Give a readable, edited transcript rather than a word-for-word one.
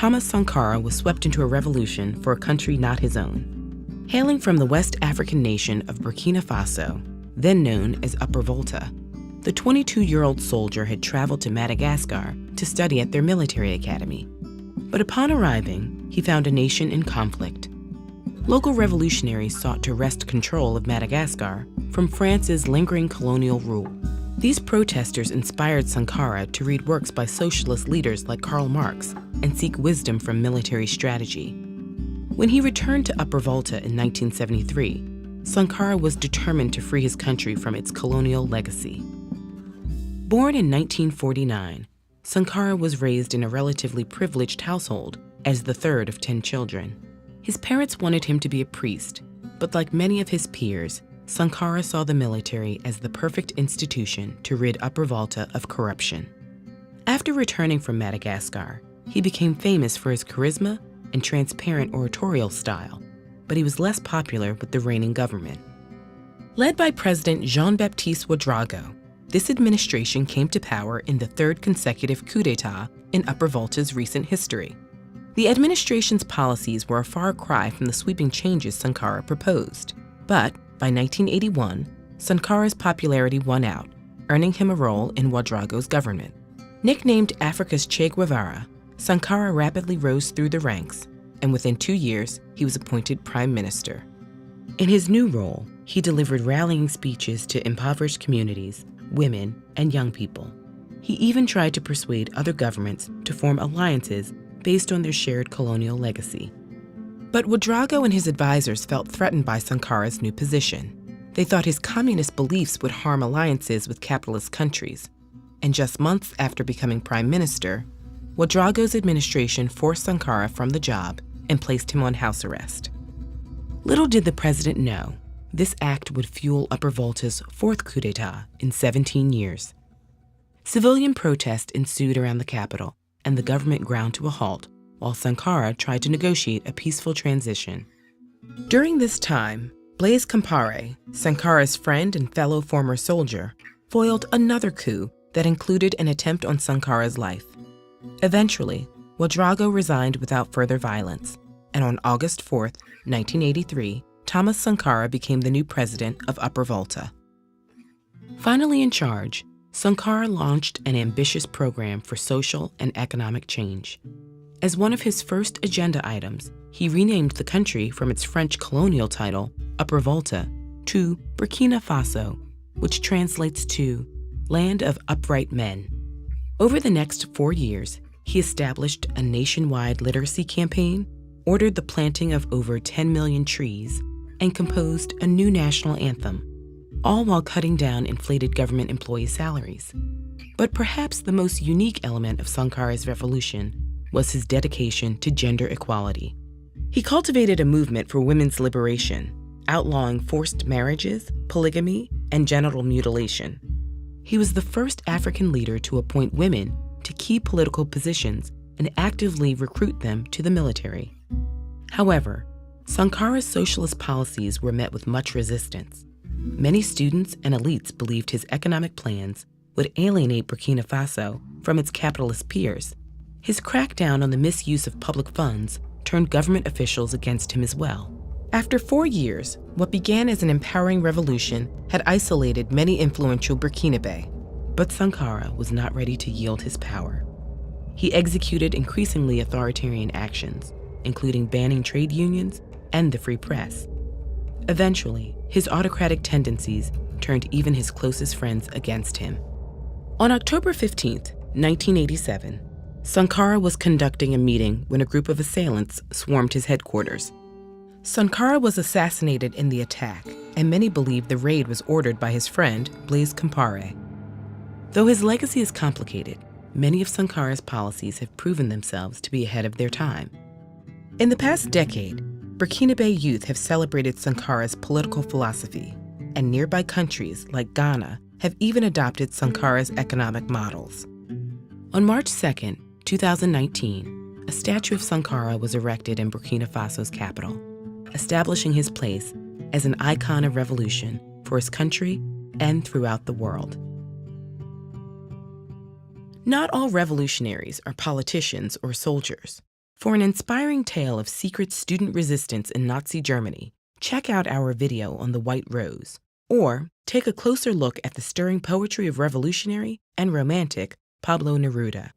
Thomas Sankara was swept into a revolution for a country not his own. Hailing from the West African nation of Burkina Faso, then known as Upper Volta, the 22-year-old soldier had traveled to Madagascar to study at their military academy. But upon arriving, he found a nation in conflict. Local revolutionaries sought to wrest control of Madagascar from France's lingering colonial rule. These protesters inspired Sankara to read works by socialist leaders like Karl Marx and seek wisdom from military strategy. When he returned to Upper Volta in 1973, Sankara was determined to free his country from its colonial legacy. Born in 1949, Sankara was raised in a relatively privileged household as the third of 10 children. His parents wanted him to be a priest, but like many of his peers, Sankara saw the military as the perfect institution to rid Upper Volta of corruption. After returning from Madagascar, he became famous for his charisma and transparent oratorial style, but he was less popular with the reigning government. Led by President Jean-Baptiste Ouédraogo, this administration came to power in the third consecutive coup d'etat in Upper Volta's recent history. The administration's policies were a far cry from the sweeping changes Sankara proposed. But by 1981, Sankara's popularity won out, earning him a role in Ouédraogo's government. Nicknamed Africa's Che Guevara, Sankara rapidly rose through the ranks, and within 2 years, he was appointed prime minister. In his new role, he delivered rallying speeches to impoverished communities, women, and young people. He even tried to persuade other governments to form alliances based on their shared colonial legacy. But Ouédraogo and his advisors felt threatened by Sankara's new position. They thought his communist beliefs would harm alliances with capitalist countries. And just months after becoming prime minister, Ouédraogo's administration forced Sankara from the job and placed him on house arrest. Little did the president know, this act would fuel Upper Volta's fourth coup d'etat in 17 years. Civilian protest ensued around the capital, and the government ground to a halt while Sankara tried to negotiate a peaceful transition. During this time, Blaise Compaoré, Sankara's friend and fellow former soldier, foiled another coup that included an attempt on Sankara's life. Eventually, Ouédraogo resigned without further violence, and on August 4, 1983, Thomas Sankara became the new president of Upper Volta. Finally in charge, Sankara launched an ambitious program for social and economic change. As one of his first agenda items, he renamed the country from its French colonial title, Upper Volta, to Burkina Faso, which translates to Land of Upright Men. Over the next 4 years, he established a nationwide literacy campaign, ordered the planting of over 10 million trees, and composed a new national anthem, all while cutting down inflated government employee salaries. But perhaps the most unique element of Sankara's revolution was his dedication to gender equality. He cultivated a movement for women's liberation, outlawing forced marriages, polygamy, and genital mutilation. He was the first African leader to appoint women to key political positions and actively recruit them to the military. However, Sankara's socialist policies were met with much resistance. Many students and elites believed his economic plans would alienate Burkina Faso from its capitalist peers. His crackdown on the misuse of public funds turned government officials against him as well. After 4 years, what began as an empowering revolution had isolated many influential Burkinabe, but Sankara was not ready to yield his power. He executed increasingly authoritarian actions, including banning trade unions and the free press. Eventually, his autocratic tendencies turned even his closest friends against him. On October 15, 1987, Sankara was conducting a meeting when a group of assailants swarmed his headquarters. Sankara was assassinated in the attack, and many believe the raid was ordered by his friend, Blaise Compaoré. Though his legacy is complicated, many of Sankara's policies have proven themselves to be ahead of their time. In the past decade, Burkinabe youth have celebrated Sankara's political philosophy, and nearby countries like Ghana have even adopted Sankara's economic models. On March 2, 2019, a statue of Sankara was erected in Burkina Faso's capital, establishing his place as an icon of revolution for his country and throughout the world. Not all revolutionaries are politicians or soldiers. For an inspiring tale of secret student resistance in Nazi Germany, check out our video on the White Rose, or take a closer look at the stirring poetry of revolutionary and romantic Pablo Neruda.